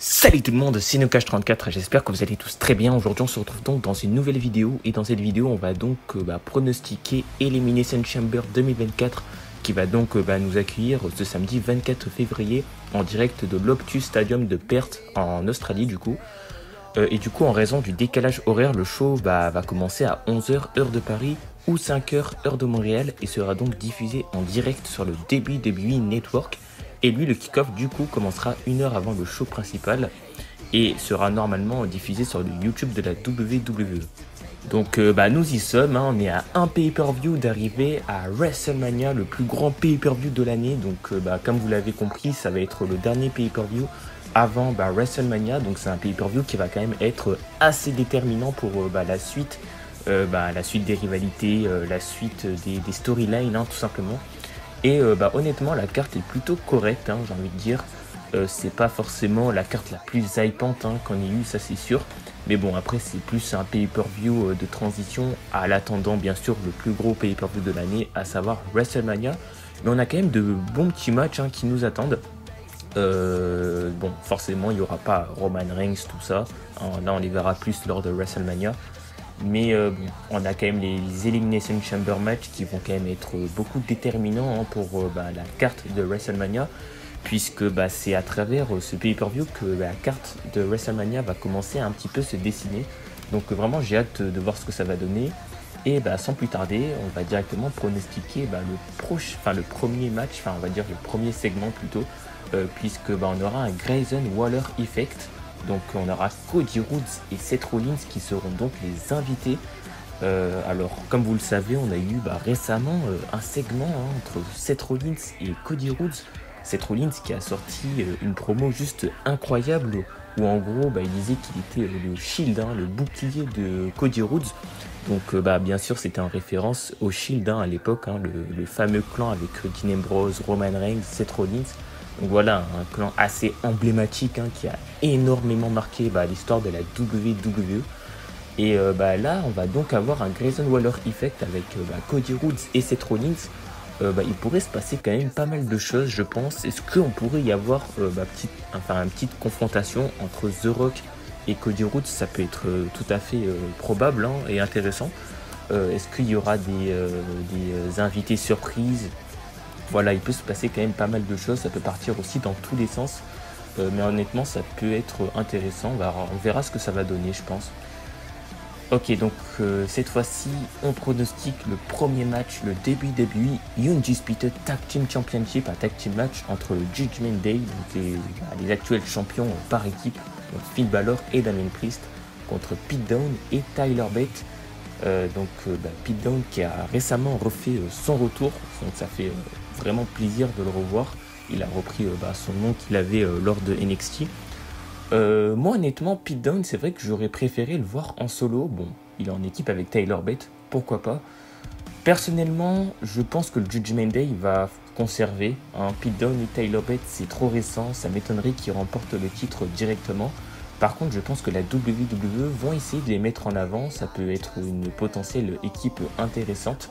Salut tout le monde, c'est Nocash34, j'espère que vous allez tous très bien. Aujourd'hui on se retrouve donc dans une nouvelle vidéo et dans cette vidéo on va donc pronostiquer Elimination Chamber 2024 qui va donc nous accueillir ce samedi 24 février en direct de l'Optus Stadium de Perth en Australie du coup. Et du coup en raison du décalage horaire, le show va commencer à 11 h heure de Paris ou 5 h heure de Montréal et sera donc diffusé en direct sur le WWE Network. Et lui, le kick-off, du coup, commencera 1 heure avant le show principal et sera normalement diffusé sur le YouTube de la WWE. Donc, nous y sommes, hein, on est à un pay-per-view d'arriver à WrestleMania, le plus grand pay-per-view de l'année. Donc, comme vous l'avez compris, ça va être le dernier pay-per-view avant WrestleMania. Donc, c'est un pay-per-view qui va quand même être assez déterminant pour la suite. La suite des rivalités, la suite des storylines, hein, tout simplement. Et honnêtement, la carte est plutôt correcte, hein, j'ai envie de dire. C'est pas forcément la carte la plus hypante hein, qu'on ait eu, ça c'est sûr. Mais bon, après, c'est plus un pay-per-view de transition à l'attendant, bien sûr, le plus gros pay-per-view de l'année, à savoir WrestleMania. Mais on a quand même de bons petits matchs hein, qui nous attendent. Bon, forcément, il n'y aura pas Roman Reigns, tout ça. Là, on les verra plus lors de WrestleMania. Mais on a quand même les Elimination Chamber match qui vont quand même être beaucoup déterminants hein, pour la carte de WrestleMania, puisque c'est à travers ce pay-per-view que la carte de WrestleMania va commencer à un petit peu se dessiner. Donc vraiment j'ai hâte de voir ce que ça va donner. Et sans plus tarder, on va directement pronostiquer le premier match, on va dire le premier segment plutôt, puisque on aura un Grayson Waller Effect. Donc on aura Cody Rhodes et Seth Rollins qui seront donc les invités. Alors comme vous le savez, on a eu récemment un segment entre Seth Rollins et Cody Rhodes. Seth Rollins qui a sorti une promo juste incroyable où en gros il disait qu'il était le Shield, hein, le bouclier de Cody Rhodes. Donc bien sûr c'était en référence au Shield hein, à l'époque, hein, le fameux clan avec Dean Ambrose, Roman Reigns, Seth Rollins. Donc voilà, un clan assez emblématique hein, qui a énormément marqué l'histoire de la WWE. Et là, on va donc avoir un Grayson Waller Effect avec Cody Rhodes et Seth Rollins. Il pourrait se passer quand même pas mal de choses, je pense. Est-ce qu'on pourrait y avoir une petite confrontation entre The Rock et Cody Rhodes? Ça peut être tout à fait probable hein, et intéressant. Est-ce qu'il y aura des invités surprises? Voilà, il peut se passer quand même pas mal de choses, ça peut partir aussi dans tous les sens. Mais honnêtement, ça peut être intéressant. On verra ce que ça va donner, je pense. Ok, donc cette fois-ci, on pronostique le premier match, le WWE Undisputed Tag Team Championship, un tag team match entre le Judgment Day, donc les actuels champions par équipe, donc Finn Balor et Damien Priest, contre Pete Dunne et Tyler Bate. Pete Dunne qui a récemment refait son retour, donc ça fait vraiment plaisir de le revoir. Il a repris son nom qu'il avait lors de NXT. Moi honnêtement, Pete Dunne, c'est vrai que j'aurais préféré le voir en solo. Bon, il est en équipe avec Tyler Bate, pourquoi pas. Personnellement, je pense que le Judgment Day va conserver Pete Dunne et Tyler Bate, c'est trop récent, ça m'étonnerait qu'ils remportent le titre directement. Par contre, je pense que la WWE vont essayer de les mettre en avant, ça peut être une potentielle équipe intéressante.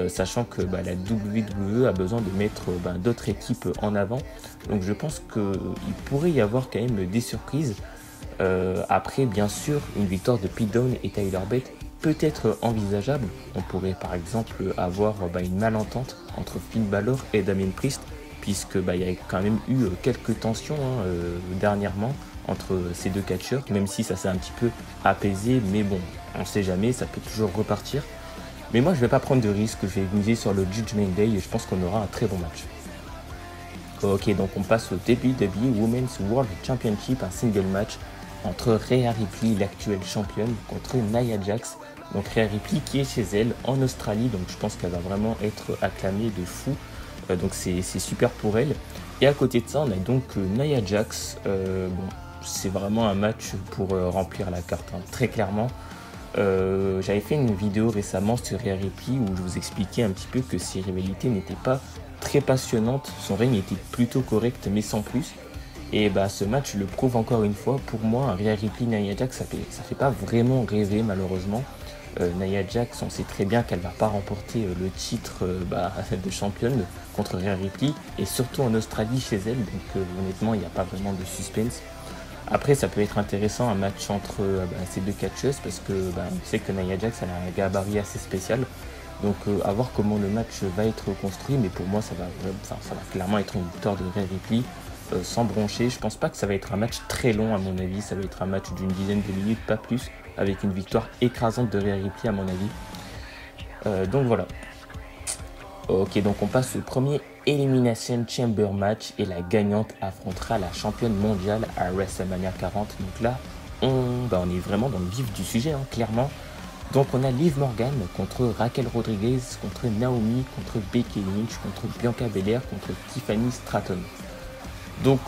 Sachant que la WWE a besoin de mettre d'autres équipes en avant. Donc je pense qu'il pourrait y avoir quand même des surprises. Après, bien sûr, une victoire de Pete Dunne et Tyler Bate peut être envisageable. On pourrait par exemple avoir une malentente entre Finn Balor et Damien Priest, puisque il y a quand même eu quelques tensions dernièrement entre ces deux catcheurs, même si ça s'est un petit peu apaisé. Mais bon, on ne sait jamais, ça peut toujours repartir. Mais moi je vais pas prendre de risque, je vais miser sur le Judgment Day et je pense qu'on aura un très bon match. Ok, donc on passe au WWE Women's World Championship, un single match entre Rhea Ripley, l'actuelle championne, contre Nia Jax. Donc Rhea Ripley qui est chez elle en Australie, donc je pense qu'elle va vraiment être acclamée de fou. Donc c'est super pour elle. Et à côté de ça, on a donc Nia Jax. C'est vraiment un match pour remplir la carte, hein, très clairement. J'avais fait une vidéo récemment sur Rhea Ripley où je vous expliquais un petit peu que ses rivalités n'étaient pas très passionnantes, son règne était plutôt correct mais sans plus. Et ce match le prouve encore une fois. Pour moi, un Rhea Ripley Nia Jax, ça fait pas vraiment rêver malheureusement. Nia Jax, on sait très bien qu'elle va pas remporter le titre de championne contre Rhea Ripley, et surtout en Australie chez elle, donc honnêtement il n'y a pas vraiment de suspense. Après, ça peut être intéressant un match entre ces deux catcheuses parce que on sait que Nia Jax elle a un gabarit assez spécial. Donc à voir comment le match va être construit, mais pour moi ça va clairement être une victoire de Rhea Ripley sans broncher. Je pense pas que ça va être un match très long à mon avis, ça va être un match d'une dizaine de minutes, pas plus, avec une victoire écrasante de Rhea Ripley à mon avis. Donc voilà. Ok, donc on passe au premier Elimination Chamber match et la gagnante affrontera la championne mondiale à WrestleMania 40. Donc là, on est vraiment dans le vif du sujet, hein, clairement. Donc on a Liv Morgan contre Raquel Rodriguez, contre Naomi, contre Becky Lynch, contre Bianca Belair, contre Tiffany Stratton. Donc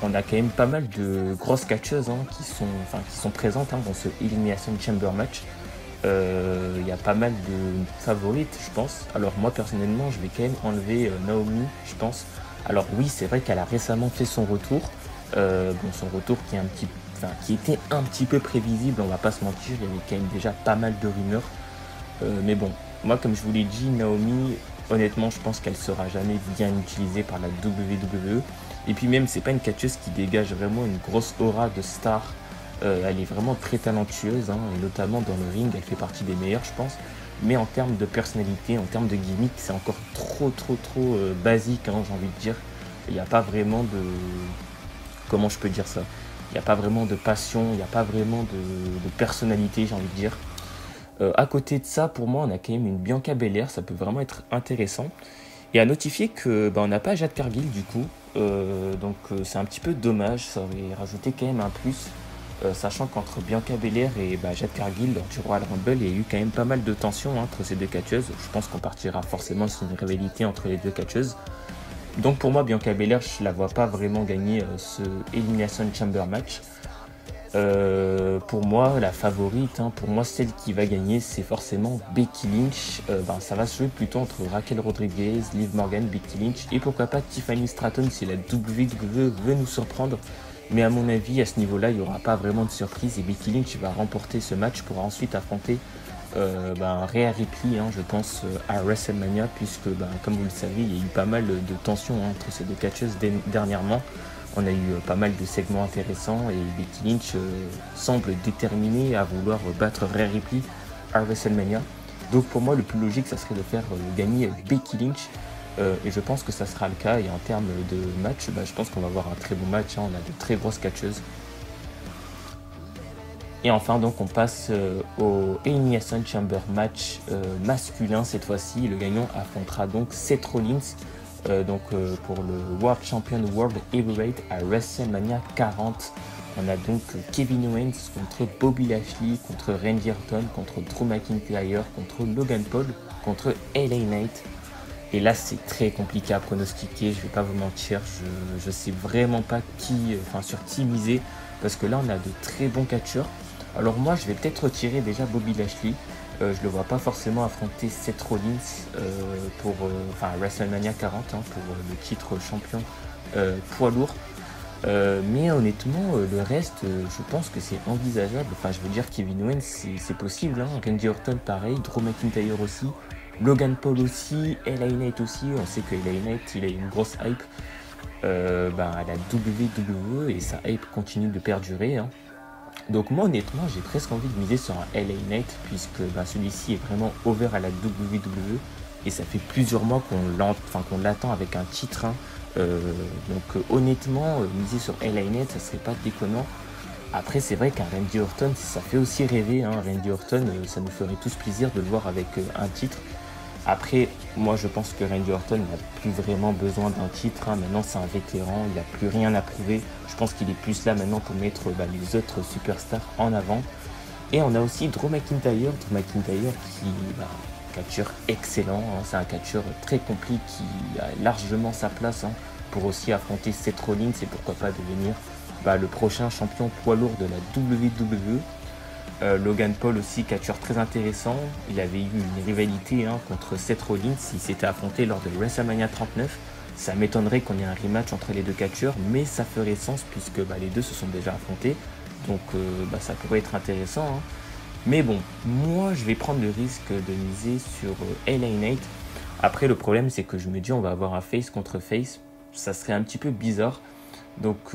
on a quand même pas mal de grosses catcheuses qui sont présentes dans ce Elimination Chamber match. Y a pas mal de favorites, je pense. Alors moi personnellement, je vais quand même enlever Naomi, je pense. Alors oui, c'est vrai qu'elle a récemment fait son retour. Son retour qui était un petit peu prévisible, on va pas se mentir. Il y avait quand même déjà pas mal de rumeurs. Mais bon, moi comme je vous l'ai dit, Naomi, honnêtement, je pense qu'elle sera jamais bien utilisée par la WWE. Et puis même, c'est pas une catcheuse qui dégage vraiment une grosse aura de star. Elle est vraiment très talentueuse, et notamment dans le ring, elle fait partie des meilleures, je pense. Mais en termes de personnalité, en termes de gimmick, c'est encore trop basique, j'ai envie de dire. Il n'y a pas vraiment de... Comment je peux dire ça? Il n'y a pas vraiment de passion, il n'y a pas vraiment de personnalité, j'ai envie de dire. À côté de ça, pour moi, on a quand même une Bianca Belair, ça peut vraiment être intéressant. Et à notifier que on n'a pas Jade Cargill du coup, donc c'est un petit peu dommage, ça aurait rajouté quand même un plus. Sachant qu'entre Bianca Belair et Jade Cargill lors du Royal Rumble, il y a eu quand même pas mal de tensions entre ces deux catcheuses. Je pense qu'on partira forcément sur une rivalité entre les deux catcheuses. Donc pour moi, Bianca Belair, je la vois pas vraiment gagner ce Elimination Chamber match. Pour moi, la favorite, pour moi celle qui va gagner, c'est forcément Becky Lynch. Ça va se jouer plutôt entre Raquel Rodriguez, Liv Morgan, Becky Lynch et pourquoi pas Tiffany Stratton si la WWE veut nous surprendre. Mais à mon avis, à ce niveau-là, il n'y aura pas vraiment de surprise et Becky Lynch va remporter ce match pour ensuite affronter Rhea Ripley, je pense, à WrestleMania, puisque, comme vous le savez, il y a eu pas mal de tensions entre ces deux catcheuses dernièrement. On a eu pas mal de segments intéressants et Becky Lynch semble déterminée à vouloir battre Rhea Ripley à WrestleMania. Donc pour moi, le plus logique, ça serait de faire gagner Becky Lynch. Et je pense que ça sera le cas. Et en termes de match, je pense qu'on va avoir un très bon match. On a de très grosses catcheuses. Et enfin, donc, on passe au Elimination Chamber match masculin cette fois-ci. Le gagnant affrontera donc Seth Rollins pour le World Champion World Heavyweight à WrestleMania 40. On a donc Kevin Owens contre Bobby Lashley, contre Randy Orton, contre Drew McIntyre, contre Logan Paul, contre LA Knight. Et là, c'est très compliqué à pronostiquer, je vais pas vous mentir, je sais vraiment pas sur qui miser, parce que là, on a de très bons catcheurs. Alors moi, je vais peut-être retirer déjà Bobby Lashley. Je le vois pas forcément affronter Seth Rollins pour WrestleMania 40 pour le titre champion poids lourd. Mais honnêtement, le reste, je pense que c'est envisageable. Enfin, je veux dire, Kevin Owens, c'est possible. Randy Orton, pareil. Drew McIntyre aussi. Logan Paul aussi. LA Knight aussi. On sait que LA Knight, il a une grosse hype à la WWE et sa hype continue de perdurer. Donc moi, honnêtement, j'ai presque envie de miser sur un LA Knight puisque celui-ci est vraiment over à la WWE et ça fait plusieurs mois qu'on l'attend avec un titre. Honnêtement, miser sur LA Knight, ça serait pas déconnant. Après, c'est vrai qu'un Randy Orton, ça fait aussi rêver. Randy Orton, ça nous ferait tous plaisir de le voir avec un titre. Après, moi, je pense que Randy Orton n'a plus vraiment besoin d'un titre. Maintenant, c'est un vétéran, il n'a plus rien à prouver. Je pense qu'il est plus là maintenant pour mettre les autres superstars en avant. Et on a aussi Drew McIntyre. Drew McIntyre qui catcheur excellent, c'est un catcheur très complet qui a largement sa place pour aussi affronter Seth Rollins et pourquoi pas devenir le prochain champion poids lourd de la WWE. Logan Paul aussi, catcheur très intéressant, il avait eu une rivalité contre Seth Rollins, il s'était affronté lors de WrestleMania 39. Ça m'étonnerait qu'on ait un rematch entre les deux catcheurs, mais ça ferait sens puisque les deux se sont déjà affrontés, donc ça pourrait être intéressant. Mais bon, moi je vais prendre le risque de miser sur LA Knight. Après, le problème c'est que je me dis on va avoir un face contre face, ça serait un petit peu bizarre. Donc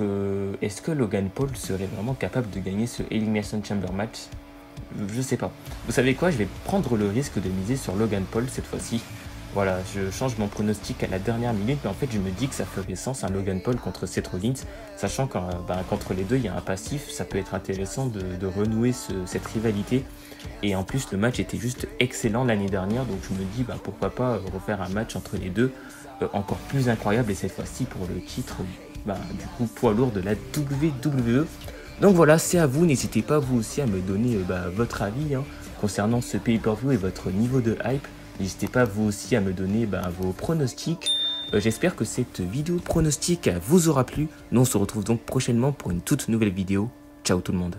est-ce que Logan Paul serait vraiment capable de gagner ce Elimination Chamber match? Je sais pas. Vous savez quoi, je vais prendre le risque de miser sur Logan Paul cette fois-ci. Voilà, je change mon pronostic à la dernière minute, mais en fait je me dis que ça ferait sens un Logan Paul contre Seth Rollins, sachant qu'entre les deux il y a un passif, ça peut être intéressant de renouer cette rivalité. Et en plus le match était juste excellent l'année dernière, donc je me dis pourquoi pas refaire un match entre les deux encore plus incroyable, et cette fois-ci pour le titre du coup poids lourd de la WWE. Donc voilà, c'est à vous, n'hésitez pas vous aussi à me donner votre avis concernant ce pay-per-view et votre niveau de hype. N'hésitez pas vous aussi à me donner vos pronostics. J'espère que cette vidéo pronostic vous aura plu. Nous on se retrouve donc prochainement pour une toute nouvelle vidéo. Ciao tout le monde.